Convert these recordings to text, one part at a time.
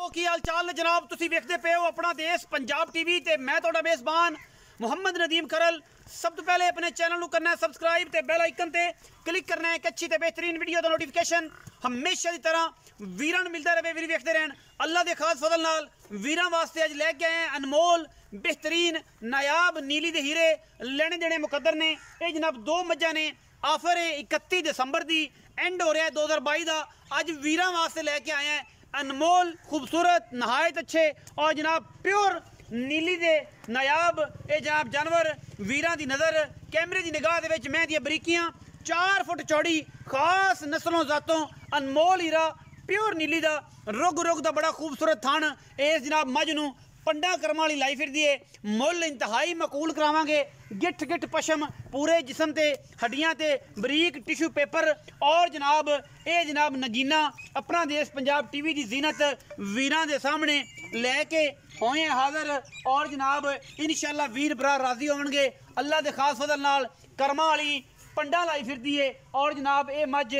सुनाओ की हाल चाल ने जनाब। तुसी वेखदे पे हो अपना देश पंजाब टीवी ते मैं तुहाडा मेज़बान मुहम्मद नदीम करल। सब तो पहले अपने चैनल को करना है सबसक्राइब ते बेल आइकन ते क्लिक करना है एक अच्छी ते बेहतरीन वीडियो दा नोटिफिकेशन हमेशा की तरह वीरां नूं मिलदा रहे। वीर वेखदे रहन अल्लाह दे खास फजल नाल वीरां वास्ते अज लैके आए हैं अनमोल बेहतरीन नायाब नीली दे हीरे लेने देने मुकद्दर ने। ये जनाब दो मज्जां ने ऑफर है 31 दिसंबर दी एंड हो रहा है 2022 का। अज वीरां वास्ते लैके आए हैं अनमोल खूबसूरत नहायत अच्छे और जनाब प्योर नीली दे नायाब ये जनाब जानवर वीरां दी नज़र कैमरे की निगाह दे विच मैं दी बरीकियां 4 फुट चौड़ी खास नस्लों जातों अनमोल हीरा प्योर नीली दा रुग रुग दा बड़ा खूबसूरत थान इस जनाब मझ नूं पंडा कर्म वाली लाई फिरदी है। मुल इंतहाई मकूल करावांगे। गिठ गिठ पशम पूरे जिसम ते हड्डियां ते बरीक टिशू पेपर और जनाब ये जनाब नगीना अपना देश पंजाब टीवी की जीनत वीरां दे सामने लैके होए हाजिर और जनाब इंशाअल्लाह वीर भरा राजी होणगे। अल्लाह दे खास फजल नाल कर्मा वाली पंडा लाई फिरदी है और जनाब ये मझ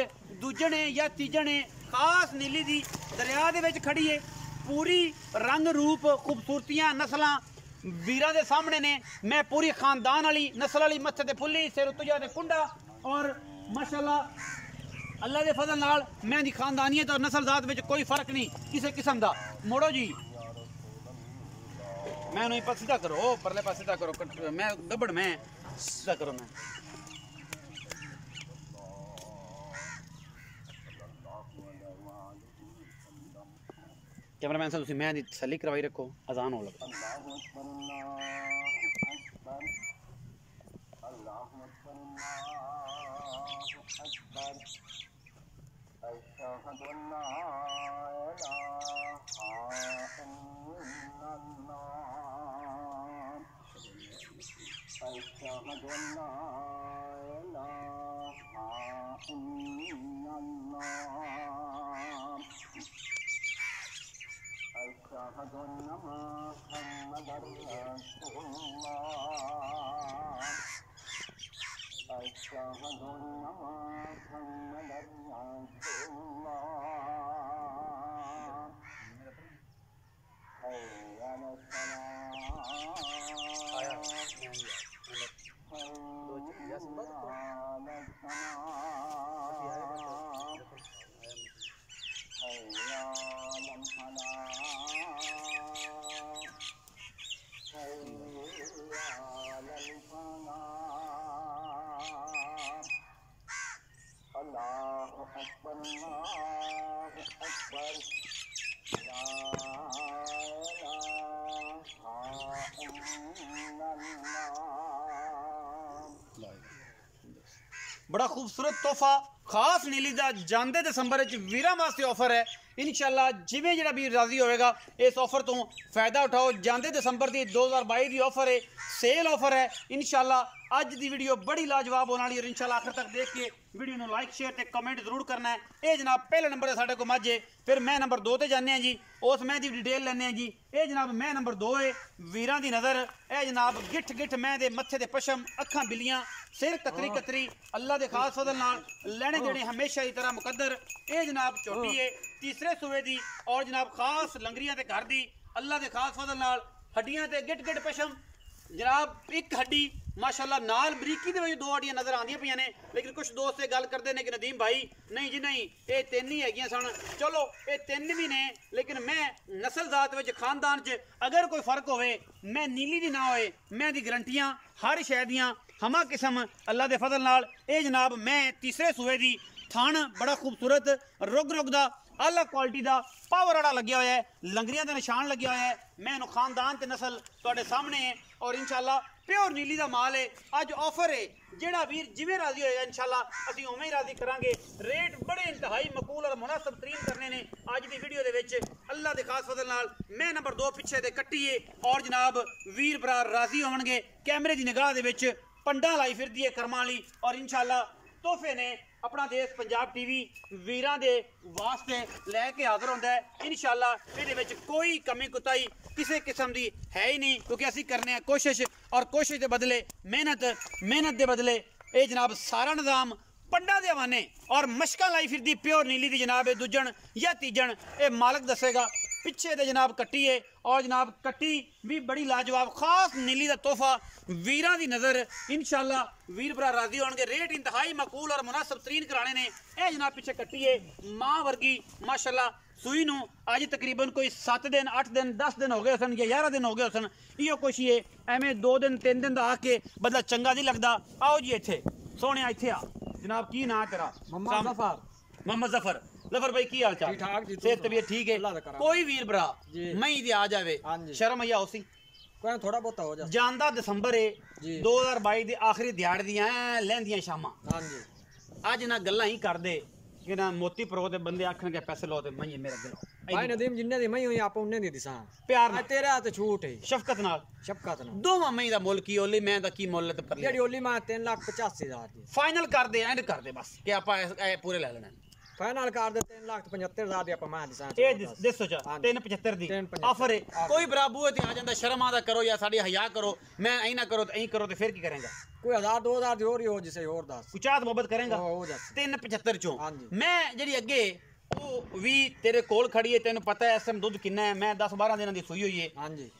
दूजने या तीजने खास नीली दी दरिया दे विच खड़ी है। पूरी रंग रूप खूबसूरतियां नस्लां वीरां दे सामने ने। मैं पूरी खानदान वाली नस्ल वाली मत्थे ते फुल्ली सिर उत्तुजा ते कुंडा और माशाअल्लाह अल्लाह दे फजल नाल मैं दी खानदानियत और नस्ल जात में कोई फर्क नहीं किसी किस्म का। मोड़ो जी मैं नहीं पास सीधा करो परले पास सीधा करो मैं गबड़ मैं सीधा करो मैं कैमरामैन साहब मैं तसल्ली करवाई रखो अजान हो लगा। बड़ा खूबसूरत तोहफा खास नीली का जानते दिसंबर वीरां वास्ते ऑफर है। इंशाअल्लाह जिवें जिहड़ा भी राजी होएगा इस ऑफर तो फायदा उठाओ। जानते दिसंबर की 2022 की ऑफर है सेल ऑफर है। इंशाअल्लाह अज की वीडियो बड़ी लाजवाब होने वाली है। इंशाअल्लाह आखिर तक देख के वीडियो को लाइक शेयर ते कमेंट जरूर करना है। ये जनाब पहले नंबर से साढ़े को मझ है फिर मैं नंबर 2 ते जाने जी उस मैं की डिटेल लेने जी। ये जनाब मैं नंबर 2 है वीरां दी नज़र ए जनाब गिठ गिठ मैं दे मत्थे दे पशम अखां बिलियां सिर कतरी कतरी अल्लाह दे खास फजल नाल लेने देने हमेशा की तरह मुकद्दर। ये जनाब छोटी है तीसरे सूबे दी और जनाब खास लंगरियां ते घर दी अल्लाह दे खास फजल नाल हड्डियां ते गिठ गिठ पशम जनाब एक हड्डी माशाअल्लाह नाल बरीकी दे दो हड्डियां नज़र आंदियां पियां ने। लेकिन कुछ दोस्त ये गल करते हैं कि नदीम भाई नहीं जी नहीं ये 3 ही हैगियां सन। चलो ये 3 भी ने लेकिन मैं नस्ल जात विच खानदान च अगर कोई फर्क होवे मैं नीली दी ना होए मैं दी गारंटियां हर शय दियां हमा किस्म अल्लाह दे फजल नाल। ये जनाब मैं तीसरे सूबे दी थान बड़ा खूबसूरत रुग रुग दा आला क्वालिटी का पावर आड़ा लग्या हुआ है लंगरियां का निशान लग्या हुआ है। मैं खानदान ते नस्ल तुहाडे सामने है और इंशाअल्लाह प्योर नीली का माल है। अज ऑफर है जेड़ा वीर जिवें राजी होएगा इंशाअल्लाह असीं उवें ही राजी करांगे। रेट बड़े इंतहाई मकूल और मुनासिब तरीन करने ने अज की वीडियो दे विच अल्लाह दे खास फजल नाल। मैं नंबर 2 पिछे दे कट्टीए और जनाब वीर भरा राजी होणगे। कैमरे की निगाह दे विच पंडा लाई फिरदी है कर्मां वाली और इंशाअल्लाह तोहफे ने अपना देश पंजाब टीवी वीरां दे वास्ते लैके हाजिर होंदा है। इंशाअल्लाह इहदे विच कोई कमी कुताई किसी किस्म की है ही नहीं क्योंकि असीं करने हैं कोशिश और कोशिश के बदले मेहनत के बदले ये जनाब सारा निज़ाम पंडा दे हवाने और मशकां लाई फिरदी प्योर नीली दी जनाब दूजन या तीजन ये मालक दसेगा। पिछे दे जनाब कट्टी है और जनाब कट्टी भी बड़ी लाजवाब खास नीली का तोहफा वीरां दी नज़र इंशाअल्लाह वीर भरा राजी होंगे। रेट इंतहाई मकूल और मुनासिब तरीन कराने ने। यह जनाब पिछे कट्टी है माँ वर्गी माशाअल्लाह सूई नूं अज तकरीबन कोई 7 दिन 8 दिन 10 दिन हो गए सन या 11 दिन हो गए सन। इहो कुछ ही है एवें 2 दिन 3 दिन का आके बंदा चंगा नहीं लगता। आओ जी इत्थे सोने इत्थे आ जनाब की ना तेरा? मोहम्मद जफर। जफर भाई की हाल चाल? सेहत तबीयत ठीक है? कोई वीर भरा मई दी आ जावे शर्म या उसी कोई थोड़ा बहुत हो जा जानदा दिसंबर है 2022 दी आखिरी दिहाड़ दियां लैंदियां शामां। हां जी अज ना गल्लां ही कर दे कि ना मोती प्रो दे बंदे आखन के पैसे लो ते मई मेरा दिल भाई नदीम जिन्ने दी मई हुई आप उन्ने दी दिसा प्यार नाल तेरे हाथ छूट है शफकत नाल दोवां मई दा मुल की ओली मैं दा की मुल ते पर जेडी ओली मैं 3,85,000 दी फाइनल कर दे एंड कर दे बस कि आपा पूरे ले लेना फाइनल कर दे 3,75,000 दी आपा मैं दिसा ए दसो चा 375 दी ऑफर है। कोई बराबू है ते आ जांदा शर्म आदा करो या साडी हया करो मैं ऐ ना करो ते ऐ करो ते फिर की करेंगा? कोई 1,000 2,000 दी और ही हो जिसे और दस कुछ चाहत मोहब्बत करेंगा? हो जा 375 चो मैं जेडी अगे ओ भी तेरे कोल खड़ी है तेन पता है एसएम दूध कितना है? मैं 10-12 दिन दी सुई हुई है। हां जी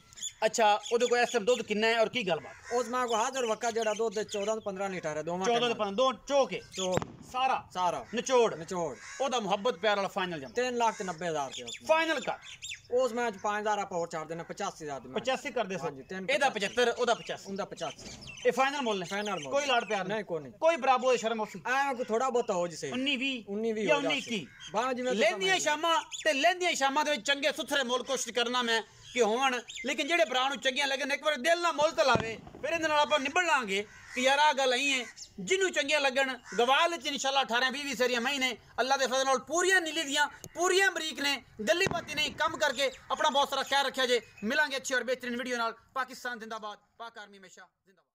अच्छा ओदे को एसएम दूध कितना है और की गलबात? उस मां को हाजिर वक्का जेड़ा दूध 14-15 लीटर है दो मां 14 दो चोके चोक सारा निचोड़ ओदा मोहब्बत प्यार वाला फाइनल जम 3,90,000 रुपए फाइनल कर उस मैच 5,000 आप और छाड़ देना 85,000 दी 85 कर दे हां जी एदा 75 ओदा 85 उनदा 85 ए फाइनल मोल ने फाइनल मोल कोई लाड़ प्यार नहीं कोई बराबर है शर्म उसी आ को थोड़ा बहुत हो जिसे 19-20 या 19 की बां जिवें लेंदियां शामां ते लेंदियां शामां दे चंगे सुथरे मोल कोशिश करना मैं कि होवन लेकिन जेड़े भरा नूं चंगियां लगन एक बार दिल ना मोल ते लावे फिर इहदे नाल आपां निबड़ लांगे कि यार आ गल नहीं है जिन्हों चंगियां लगन गवाल च इंशाल्लाह 18-20 सेरियां महीने अल्लाह दे फजल नाल पूरियां नीली दियां पूरियां बरीक ने गली बाती नहीं कम करके अपना बहुत सारा ख्याल रखिया जे। मिलांगे अच्छी और बेहतरीन वीडियो नाल। पाकिस्तान जिंदाबाद पाक आर्मी हमेशा जिंदाबाद।